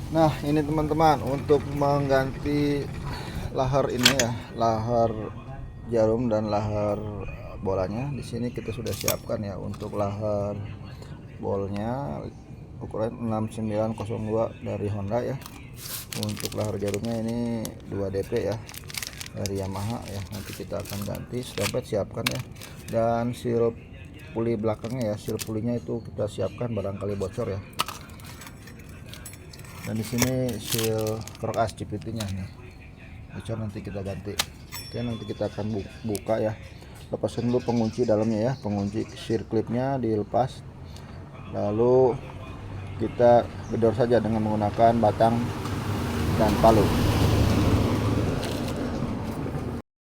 Nah, ini teman-teman untuk mengganti lahar ini ya, lahar jarum dan lahar bolanya. Di sini kita sudah siapkan ya untuk lahar bolnya ukuran 6902 dari Honda ya. Untuk lahar jarumnya ini 2 DP ya dari Yamaha ya. Nanti kita akan ganti, dompet siapkan ya. Dan seal puli belakangnya ya, seal pulinya itu kita siapkan barangkali bocor ya. Dan di sini seal krok as CVT-nya nih. Bocor nanti kita ganti. Oke, nanti kita akan buka ya. Lepasin dulu pengunci dalamnya ya, pengunci seal clipnya dilepas. Lalu kita gedor saja dengan menggunakan batang dan palu.